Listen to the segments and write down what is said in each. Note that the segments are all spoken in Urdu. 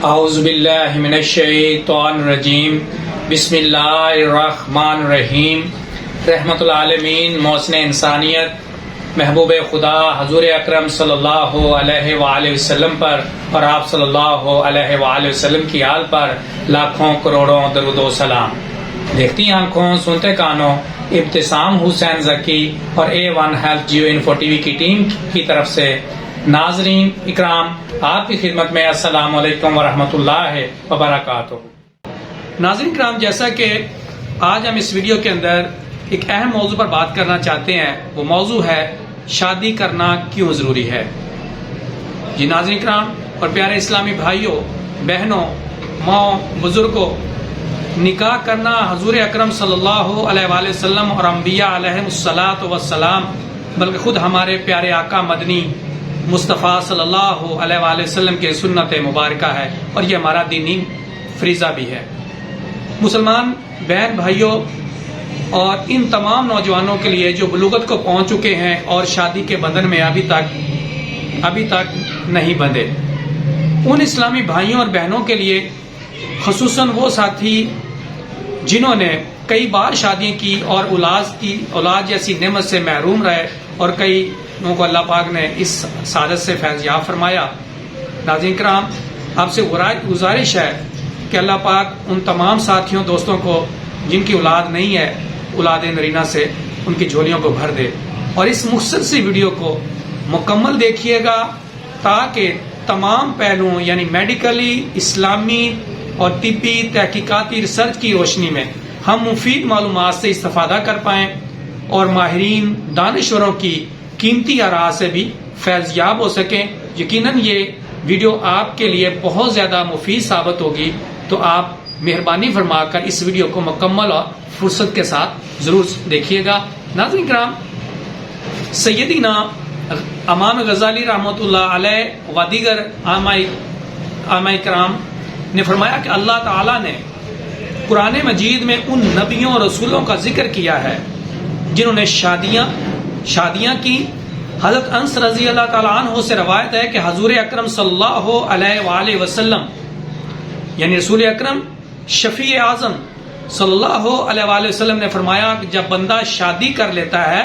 اعوذ باللہ من الشیطان الرجیم بسم اللہ الرحمن الرحیم رحمت العالمین محسن انسانیت محبوب خدا حضور اکرم صلی اللہ علیہ وآلہ وسلم پر اور آپ صلی اللہ علیہ وآلہ وسلم کی آل پر لاکھوں کروڑوں درود و سلام۔ دیکھتی آنکھوں سنتے کانوں ابتسام حسین زکی اور A1 health Geo info TV وی کی ٹیم کی طرف سے ناظرین اکرام آپ کی خدمت میں السلام علیکم ورحمۃ اللہ وبرکاتہ۔ ناظرین اکرام، جیسا کہ آج ہم اس ویڈیو کے اندر ایک اہم موضوع پر بات کرنا چاہتے ہیں، وہ موضوع ہے شادی کرنا کیوں ضروری ہے۔ جی ناظرین اکرام اور پیارے اسلامی بھائیوں بہنوں ماں بزرگوں، نکاح کرنا حضور اکرم صلی اللہ علیہ وآلہ وسلم اور انبیاء علیہم الصلاۃ والسلام بلکہ خود ہمارے پیارے آقا مدنی مصطفیٰ صلی اللہ علیہ وآلہ وسلم کے سنت مبارکہ ہے اور یہ ہمارا دینی فریضہ بھی ہے۔ مسلمان بہن بھائیوں اور ان تمام نوجوانوں کے لیے جو بلوغت کو پہنچ چکے ہیں اور شادی کے بندھن میں ابھی تک نہیں بندھے، ان اسلامی بھائیوں اور بہنوں کے لیے خصوصاً وہ ساتھی جنہوں نے کئی بار شادیاں کی اور اولاد جیسی نعمت سے محروم رہے اور کئی لوگوں کو اللہ پاک نے اس سعادت سے فیض یاب فرمایا، ناظرین کرام آپ سے گزارش ہے کہ اللہ پاک ان تمام ساتھیوں دوستوں کو جن کی اولاد نہیں ہے اولاد نرینہ سے ان کی جھولیوں کو بھر دے، اور اس مختصر سی ویڈیو کو مکمل دیکھیے گا تاکہ تمام پہلوؤں یعنی میڈیکلی، اسلامی اور طبی تحقیقاتی ریسرچ کی روشنی میں ہم مفید معلومات سے استفادہ کر پائیں اور ماہرین دانشوروں کی قیمتی آراء سے بھی فیض یاب ہو سکیں۔ یقیناً یہ ویڈیو آپ کے لیے بہت زیادہ مفید ثابت ہوگی، تو آپ مہربانی فرما کر اس ویڈیو کو مکمل اور فرصت کے ساتھ ضرور دیکھیے گا۔ ناظرین کرام، سیدنا امام غزالی رحمۃ اللہ علیہ و دیگر علماء کرام نے فرمایا کہ اللہ تعالیٰ نے قرآن مجید میں ان نبیوں اور رسولوں کا ذکر کیا ہے جنہوں نے شادیاں کی۔ حضرت انس رضی اللہ تعالیٰ عنہ سے روایت ہے کہ حضور اکرم صلی اللہ علیہ وآلہ وسلم یعنی رسول اکرم شفیع اعظم صلی اللہ علیہ وآلہ وسلم نے فرمایا کہ جب بندہ شادی کر لیتا ہے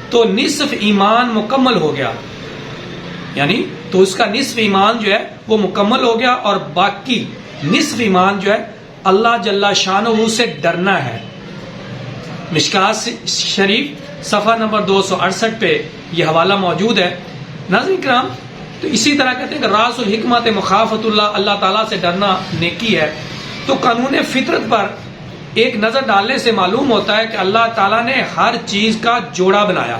تو نصف ایمان مکمل ہو گیا، یعنی تو اس کا نصف ایمان جو ہے وہ مکمل ہو گیا، اور باقی نصف ایمان جو ہے اللہ جل شانہ سے ڈرنا ہے۔ مشکات شریف صفحہ نمبر 268 پہ یہ حوالہ موجود ہے۔ ناظرین کرام، تو اسی طرح کہتے ہیں کہ راس الحکمت مخافت اللہ تعالیٰ سے ڈرنا نیکی ہے۔ تو قانون فطرت پر ایک نظر ڈالنے سے معلوم ہوتا ہے کہ اللہ تعالیٰ نے ہر چیز کا جوڑا بنایا،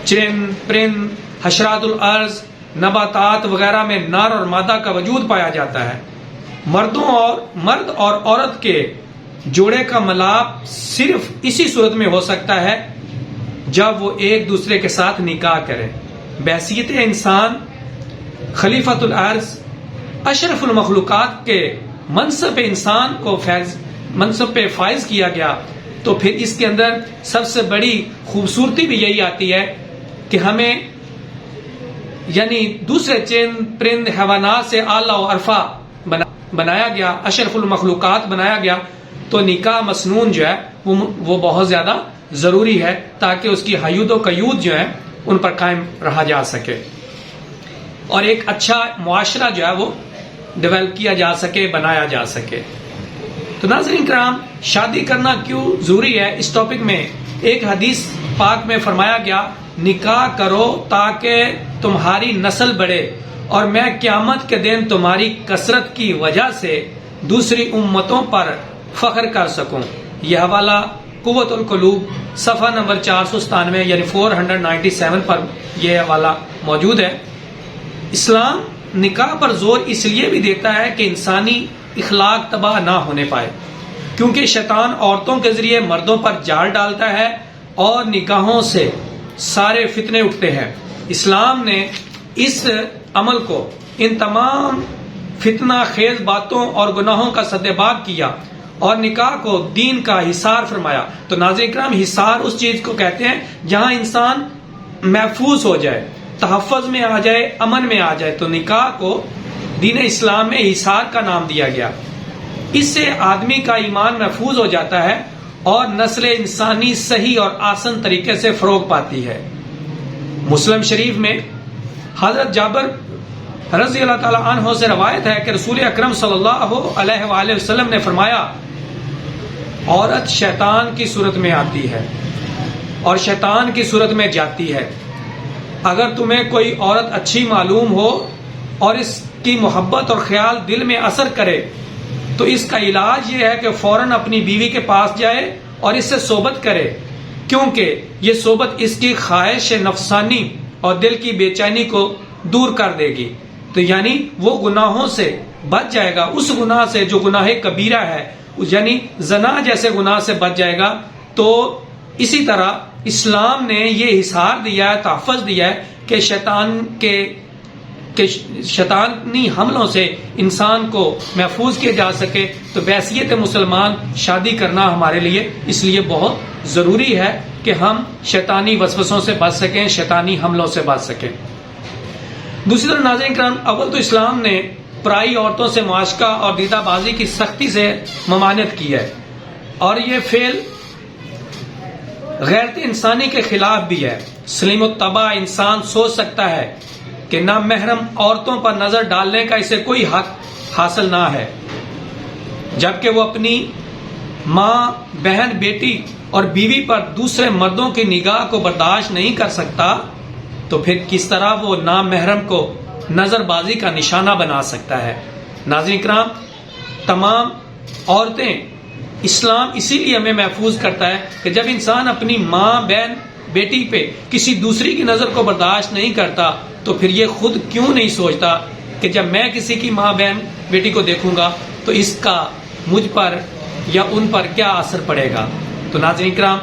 چرند پرند حشرات الارض نباتات وغیرہ میں نر اور مادہ کا وجود پایا جاتا ہے۔ مرد اور عورت کے جوڑے کا ملاپ صرف اسی صورت میں ہو سکتا ہے جب وہ ایک دوسرے کے ساتھ نکاح کرے۔ بحیثیت انسان خلیفۃ الارض اشرف المخلوقات کے منصب پہ فائز کیا گیا، تو پھر اس کے اندر سب سے بڑی خوبصورتی بھی یہی آتی ہے کہ ہمیں یعنی دوسرے چند پرند حیوانات سے اعلیٰ و عرفہ بنایا گیا، اشرف المخلوقات بنایا گیا، تو نکاح مسنون جو ہے وہ بہت زیادہ ضروری ہے تاکہ اس کی حیود و قیود جو ہے ان پر قائم رہا جا سکے اور ایک اچھا معاشرہ جو ہے وہ ڈیولپ کیا جا سکے، بنایا جا سکے۔ تو ناظرین کرام، شادی کرنا کیوں ضروری ہے، اس ٹاپک میں ایک حدیث پاک میں فرمایا گیا، نکاح کرو تاکہ تمہاری نسل بڑھے اور میں قیامت کے دن تمہاری کثرت کی وجہ سے دوسری امتوں پر فخر کر سکوں۔ یہ حوالہ قوت القلوب صفحہ نمبر 497 یعنی 497 پر یہ حوالہ موجود ہے۔ اسلام نکاح پر زور اس لیے بھی دیتا ہے کہ انسانی اخلاق تباہ نہ ہونے پائے، کیونکہ شیطان عورتوں کے ذریعے مردوں پر جال ڈالتا ہے اور نکاحوں سے سارے فتنے اٹھتے ہیں۔ اسلام نے اس عمل کو ان تمام فتنہ خیز باتوں اور گناہوں کا سدباب کیا اور نکاح کو دین کا حصار فرمایا۔ تو ناظرین کرام، حصار اس چیز کو کہتے ہیں جہاں انسان محفوظ ہو جائے، تحفظ میں آ جائے، امن میں آ جائے، تو نکاح کو دین اسلام میں ایثار کا نام دیا گیا۔ اس سے آدمی کا ایمان محفوظ ہو جاتا ہے اور نسل انسانی صحیح اور آسان طریقے سے فروغ پاتی ہے۔ مسلم شریف میں حضرت جابر رضی اللہ تعالی عنہ سے روایت ہے کہ رسول اکرم صلی اللہ علیہ وآلہ وسلم نے فرمایا، عورت شیطان کی صورت میں آتی ہے اور شیطان کی صورت میں جاتی ہے۔ اگر تمہیں کوئی عورت اچھی معلوم ہو اور اس کی محبت اور خیال دل میں اثر کرے تو اس کا علاج یہ ہے کہ فوراً اپنی بیوی کے پاس جائے اور اس سے صحبت کرے، کیونکہ یہ صحبت اس کی خواہش نفسانی اور دل کی بے چینی کو دور کر دے گی، تو یعنی وہ گناہوں سے بچ جائے گا، اس گناہ سے جو گناہ کبیرہ ہے، یعنی زنا جیسے گناہ سے بچ جائے گا۔ تو اسی طرح اسلام نے یہ حصار دیا ہے، تحفظ دیا ہے کہ شیطانی حملوں سے انسان کو محفوظ کیا جا سکے۔ تو بحیثیت مسلمان شادی کرنا ہمارے لیے اس لیے بہت ضروری ہے کہ ہم شیطانی وسوسوں سے بچ سکیں، شیطانی حملوں سے بچ سکیں۔ دوسری طرف ناظرین کرام، اول تو اسلام نے پرائی عورتوں سے معاشقہ اور دیدہ بازی کی سختی سے ممانعت کی ہے، اور یہ فعل غیرت انسانی کے خلاف بھی ہے۔ سلیم الطبع انسان سوچ سکتا ہے کہ نامحرم عورتوں پر نظر ڈالنے کا اسے کوئی حق حاصل نہ ہے، جبکہ وہ اپنی ماں، بہن، بیٹی اور بیوی پر دوسرے مردوں کی نگاہ کو برداشت نہیں کر سکتا، تو پھر کس طرح وہ نامحرم کو نظر بازی کا نشانہ بنا سکتا ہے۔ ناظرین کرام، تمام عورتیں اسلام اسی لیے ہمیں محفوظ کرتا ہے کہ جب انسان اپنی ماں، بہن، بیٹی پہ کسی دوسری کی نظر کو برداشت نہیں کرتا تو پھر یہ خود کیوں نہیں سوچتا کہ جب میں کسی کی ماں، بہن، بیٹی کو دیکھوں گا تو اس کا مجھ پر یا ان پر کیا اثر پڑے گا۔ تو ناظرین کرام،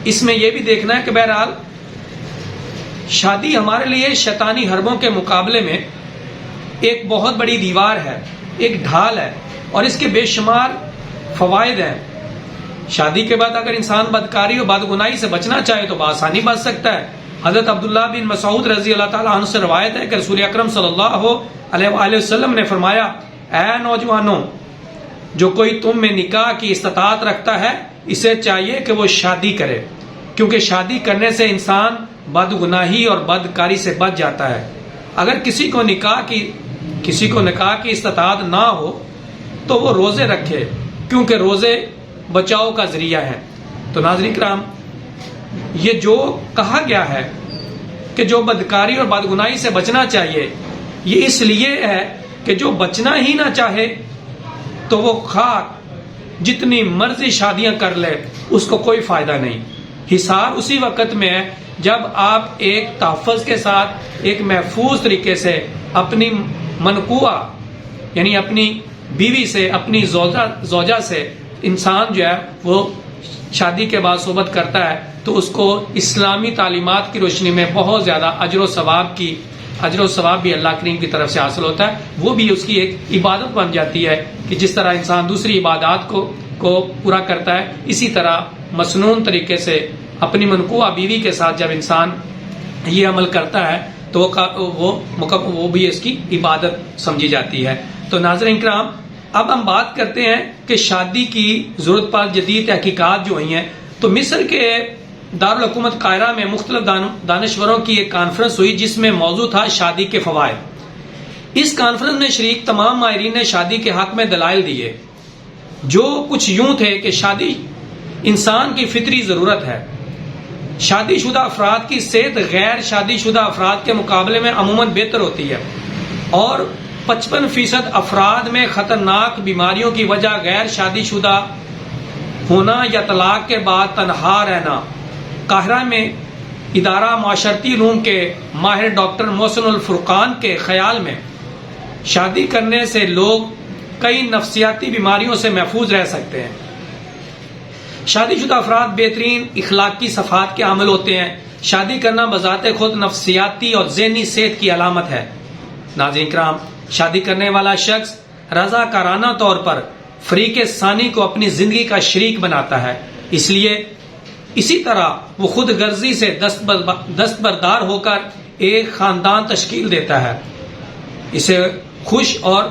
اس میں یہ بھی دیکھنا ہے کہ بہرحال شادی ہمارے لیے شیطانی حربوں کے مقابلے میں ایک بہت بڑی دیوار ہے، ایک ڈھال ہے، اور اس کے بے شمار فوائد ہیں۔ شادی کے بعد اگر انسان بدکاری اور بدگناہی سے بچنا چاہے تو بآسانی بچ سکتا ہے۔ حضرت عبداللہ بن مسعود رضی اللہ تعالیٰ عنہ سے روایت ہے کہ رسول اکرم صلی اللہ علیہ وآلہ وسلم نے فرمایا، اے نوجوانوں، جو کوئی تم میں نکاح کی استطاعت رکھتا ہے اسے چاہیے کہ وہ شادی کرے، کیونکہ شادی کرنے سے انسان بدگناہی اور بدکاری سے بچ جاتا ہے۔ اگر کسی کو نکاح کی استطاعت نہ ہو تو وہ روزے رکھے، کیونکہ روزے بچاؤ کا ذریعہ ہے۔ تو ناظرین کرام، یہ جو کہا گیا ہے کہ جو بدکاری اور بدگناہی سے بچنا چاہیے، یہ اس لیے ہے کہ جو بچنا ہی نہ چاہے تو وہ خواہ جتنی مرضی شادیاں کر لے، اس کو کوئی فائدہ نہیں۔ حصار اسی وقت میں ہے جب آپ ایک تحفظ کے ساتھ ایک محفوظ طریقے سے اپنی منقوعہ یعنی اپنی بیوی سے، اپنی زوجہ سے انسان جو ہے وہ شادی کے بعد صحبت کرتا ہے تو اس کو اسلامی تعلیمات کی روشنی میں بہت زیادہ اجر و ثواب بھی اللہ کریم کی طرف سے حاصل ہوتا ہے۔ وہ بھی اس کی ایک عبادت بن جاتی ہے کہ جس طرح انسان دوسری عبادات کو پورا کرتا ہے، اسی طرح مسنون طریقے سے اپنی منقوعہ بیوی کے ساتھ جب انسان یہ عمل کرتا ہے تو وہ بھی اس کی عبادت سمجھی جاتی ہے۔ تو ناظرین کرام، اب ہم بات کرتے ہیں کہ شادی کی ضرورت پر جدید تحقیقات جو ہوئی ہیں۔ تو مصر کے دارالحکومت قاہرہ میں مختلف دانشوروں کی ایک کانفرنس ہوئی جس میں موضوع تھا شادی کے فوائد۔ اس کانفرنس میں شریک تمام ماہرین نے شادی کے حق میں دلائل دیے، جو کچھ یوں تھے کہ شادی انسان کی فطری ضرورت ہے۔ شادی شدہ افراد کی صحت غیر شادی شدہ افراد کے مقابلے میں عموماً بہتر ہوتی ہے، اور 55% افراد میں خطرناک بیماریوں کی وجہ غیر شادی شدہ ہونا یا طلاق کے بعد تنہا رہنا۔ قاہرہ میں ادارہ معاشرتی علوم کے ماہر ڈاکٹر محسن الفرقان کے خیال میں شادی کرنے سے لوگ کئی نفسیاتی بیماریوں سے محفوظ رہ سکتے ہیں۔ شادی شدہ افراد بہترین اخلاقی صفات کے حامل ہوتے ہیں۔ شادی کرنا بذات خود نفسیاتی اور ذہنی صحت کی علامت ہے۔ ناظرین کرام، شادی کرنے والا شخص رضاکارانہ طور پر فریق ثانی کو اپنی زندگی کا شریک بناتا ہے، اسی طرح وہ خود غرضی سے دستبردار ہو کر ایک خاندان تشکیل دیتا ہے۔ اسے خوش اور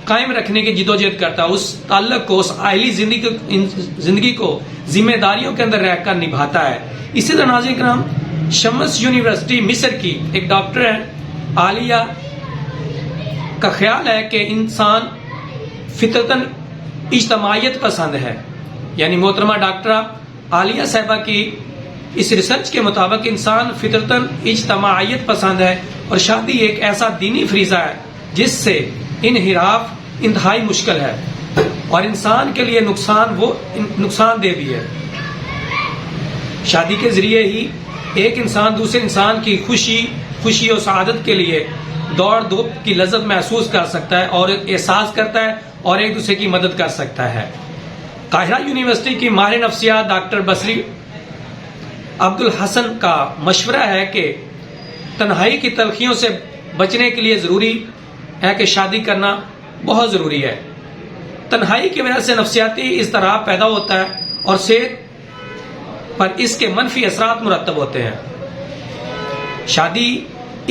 قائم رکھنے کی جدوجہد کرتا ہے، اس تعلق کو، اس عائلی زندگی کو ذمہ داریوں کے اندر رہ کر نبھاتا ہے۔ اسی طرح ناظرین کرام، شمس یونیورسٹی مصر کی ایک ڈاکٹر ہے عالیہ کا خیال ہے کہ انسان فطرتاً اجتماعیت پسند ہے، یعنی محترمہ ڈاکٹر عالیہ صاحبہ کی اس ریسرچ کے مطابق انسان فطرتاً اجتماعیت پسند ہے، اور شادی ایک ایسا دینی فریضہ ہے جس سے انحراف انتہائی مشکل ہے اور انسان کے لیے نقصان دہ بھی ہے۔ شادی کے ذریعے ہی ایک انسان دوسرے انسان کی خوشی اور سعادت کے لیے دوڑ دھوپ کی لذت محسوس کر سکتا ہے اور احساس کرتا ہے اور ایک دوسرے کی مدد کر سکتا ہے۔ قاہرہ یونیورسٹی کی ماہر نفسیات ڈاکٹر بصری عبدالحسن کا مشورہ ہے کہ تنہائی کی تلخیوں سے بچنے کے لیے ضروری ہے کہ شادی کرنا بہت ضروری ہے۔ تنہائی کی وجہ سے نفسیاتی اضطراب پیدا ہوتا ہے اور صحت پر اس کے منفی اثرات مرتب ہوتے ہیں۔ شادی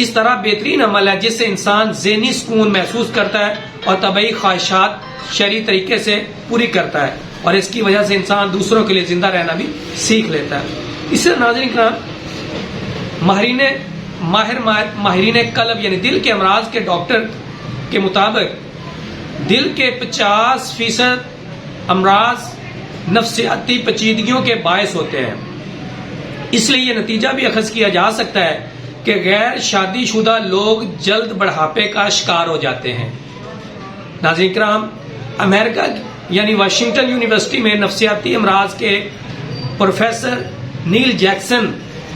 اس طرح بہترین عمل ہے جس سے انسان ذہنی سکون محسوس کرتا ہے اور طبعی خواہشات شرعی طریقے سے پوری کرتا ہے، اور اس کی وجہ سے انسان دوسروں کے لیے زندہ رہنا بھی سیکھ لیتا ہے۔ اس سے ناظرین کرام، ماہرین قلب یعنی دل کے امراض کے ڈاکٹر کے مطابق دل کے 50% امراض نفسیاتی پیچیدگیوں کے باعث ہوتے ہیں۔ اس لیے یہ نتیجہ بھی اخذ کیا جا سکتا ہے کہ غیر شادی شدہ لوگ جلد بڑھاپے کا شکار ہو جاتے ہیں۔ ناظرین کرام، امریکہ یعنی واشنگٹن یونیورسٹی میں نفسیاتی امراض کے پروفیسر نیل جیکسن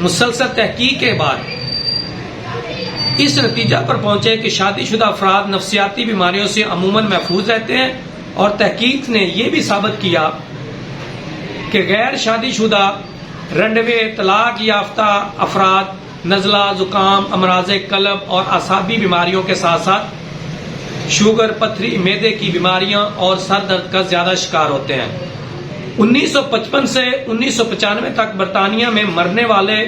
مسلسل تحقیق کے بعد اس نتیجہ پر پہنچے کہ شادی شدہ افراد نفسیاتی بیماریوں سے عموماً محفوظ رہتے ہیں، اور تحقیق نے یہ بھی ثابت کیا کہ غیر شادی شدہ رنڈوے طلاق یافتہ افراد نزلہ، زکام، امراض قلب اور اعصابی بیماریوں کے ساتھ ساتھ شوگر، پتھری، معدے کی بیماریاں اور سر درد کا زیادہ شکار ہوتے ہیں۔ 1955 سے 1995 تک برطانیہ میں مرنے والے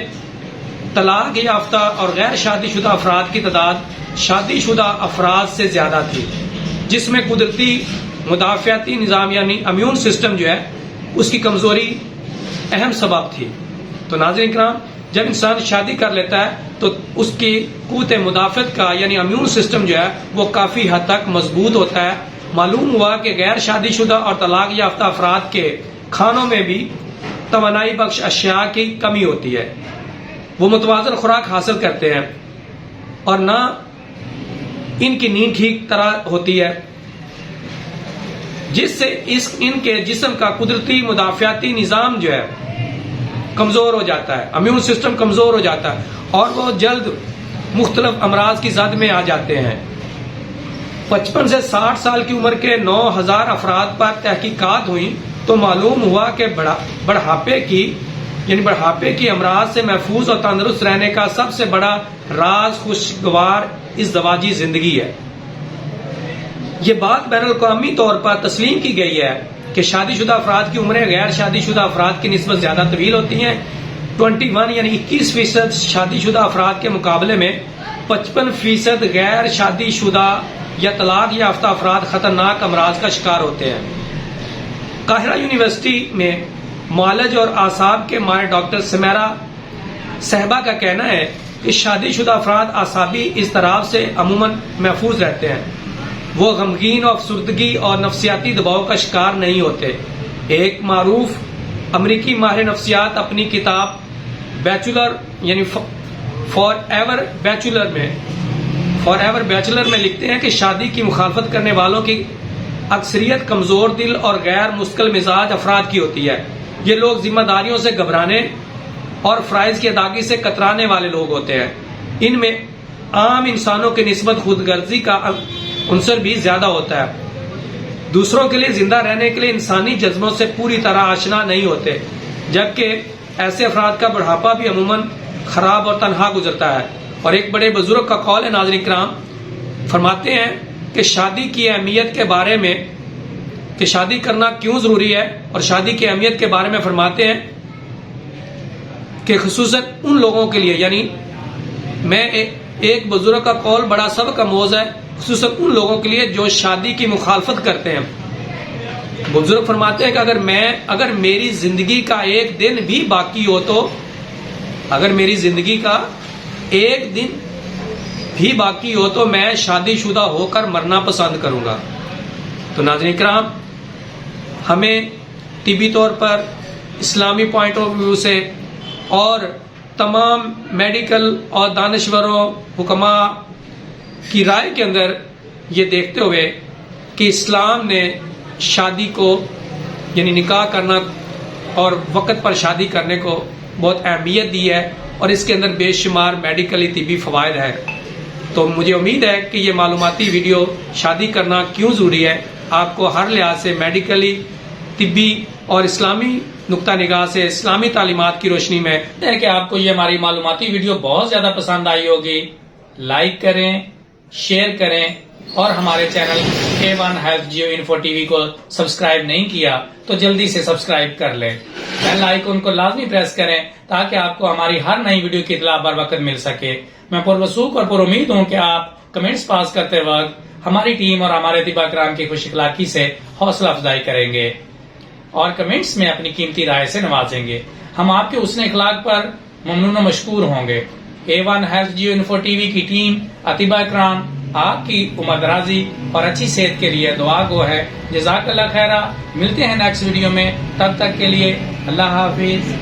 طلاق یافتہ اور غیر شادی شدہ افراد کی تعداد شادی شدہ افراد سے زیادہ تھی، جس میں قدرتی مدافعتی نظام یعنی امیون سسٹم جو ہے اس کی کمزوری اہم سبب تھی۔ تو ناظرین کرام، جب انسان شادی کر لیتا ہے تو اس کی قوت مدافعت کا یعنی امیون سسٹم جو ہے وہ کافی حد تک مضبوط ہوتا ہے۔ معلوم ہوا کہ غیر شادی شدہ اور طلاق یافتہ افراد کے کھانوں میں بھی توانائی بخش اشیاء کی کمی ہوتی ہے، وہ متوازن خوراک حاصل کرتے ہیں اور نہ ان کی نیند ٹھیک طرح ہوتی ہے، جس سے ان کے جسم کا قدرتی مدافعتی نظام جو ہے کمزور ہو جاتا ہے، امیون سسٹم کمزور ہو جاتا ہے اور وہ جلد مختلف امراض کی زد میں آ جاتے ہیں۔ 55 سے 60 سال کی عمر کے 9000 افراد پر تحقیقات ہوئیں تو معلوم ہوا کہ بڑھاپے کی امراض سے محفوظ اور تندرست رہنے کا سب سے بڑا راز خوشگوار ازدواجی زندگی ہے۔ یہ بات بین الاقوامی طور پر تسلیم کی گئی ہے کہ شادی شدہ افراد کی عمریں غیر شادی شدہ افراد کی نسبت زیادہ طویل ہوتی ہیں۔ 21 یعنی 21% شادی شدہ افراد کے مقابلے میں 55% غیر شادی شدہ یا طلاق یافتہ افراد خطرناک امراض کا شکار ہوتے ہیں۔ قاہرہ یونیورسٹی میں معالج اور اعصاب کے ماہر ڈاکٹر سمیرا صاحبہ کا کہنا ہے کہ شادی شدہ افراد اعصابی اضطراب سے عموماً محفوظ رہتے ہیں، وہ غمگین اور افسردگی اور نفسیاتی دباؤ کا شکار نہیں ہوتے۔ ایک معروف امریکی ماہر نفسیات اپنی کتاب بیچلر یعنی فار ایور بیچلر میں لکھتے ہیں کہ شادی کی مخالفت کرنے والوں کی اکثریت کمزور دل اور غیر مستقل مزاج افراد کی ہوتی ہے۔ یہ لوگ ذمہ داریوں سے گھبرانے اور فرائض کی ادائیگی سے کترانے والے لوگ ہوتے ہیں۔ ان میں عام انسانوں کی نسبت خود غرضی کا عنصر بھی زیادہ ہوتا ہے، دوسروں کے لیے زندہ رہنے کے لیے انسانی جذبوں سے پوری طرح آشنا نہیں ہوتے، جبکہ ایسے افراد کا بڑھاپا بھی عموماً خراب اور تنہا گزرتا ہے۔ اور ایک بڑے بزرگ کا قول ہے، ناظرین کرام، فرماتے ہیں کہ شادی کی اہمیت کے بارے میں کہ شادی کرنا کیوں ضروری ہے، اور شادی کی اہمیت کے بارے میں فرماتے ہیں کہ خصوصاً ان لوگوں کے لیے، یعنی میں ایک بزرگ کا قول بڑا سبق آموز ہے، خصوصاً ان لوگوں کے لیے جو شادی کی مخالفت کرتے ہیں. بزرگ فرماتے ہیں کہ اگر میری زندگی کا ایک دن بھی باقی ہو تو، اگر میری زندگی کا ایک دن بھی باقی ہو تو میں شادی شدہ ہو کر مرنا پسند کروں گا. تو ناظرین کرام، ہمیں طبی طور پر اسلامی پوائنٹ آف ویو سے اور تمام میڈیکل اور دانشوروں حکماء کی رائے کے اندر یہ دیکھتے ہوئے کہ اسلام نے شادی کو یعنی نکاح کرنا اور وقت پر شادی کرنے کو بہت اہمیت دی ہے اور اس کے اندر بے شمار میڈیکلی طبی فوائد ہے. تو مجھے امید ہے کہ یہ معلوماتی ویڈیو شادی کرنا کیوں ضروری ہے آپ کو ہر لحاظ سے میڈیکلی، طبی اور اسلامی نقطہ نگاہ سے اسلامی تعلیمات کی روشنی میں ہے کہ آپ کو یہ ہماری معلوماتی ویڈیو بہت زیادہ پسند آئی ہوگی. لائک کریں، شیئر کریں اور ہمارے channel A1 Health Geo Info TV کو سبسکرائب نہیں کیا تو جلدی سے سبسکرائب کر لیں. بیل آئیکن کو لازمی پریس کریں تاکہ آپ کو ہماری ہر نئی ویڈیو کی اطلاع بر وقت مل سکے. میں پروسوخ اور پر امید ہوں کہ آپ کمنٹس پاس کرتے وقت ہماری ٹیم اور ہمارے طباء کرام کی خوش اخلاقی سے حوصلہ افزائی کریں گے اور کمنٹس میں اپنی قیمتی رائے سے نوازیں گے. ہم آپ کے حسن اخلاق پر ممنون و مشکور ہوں گے. A1 Health Geo Info TV کی ٹیم، اطباء کرام آپ کی عمر درازی اور اچھی صحت کے لیے دعا گو ہے. جزاک اللہ خیرہ. ملتے ہیں نیکسٹ ویڈیو میں، تب تک کے لیے اللہ حافظ.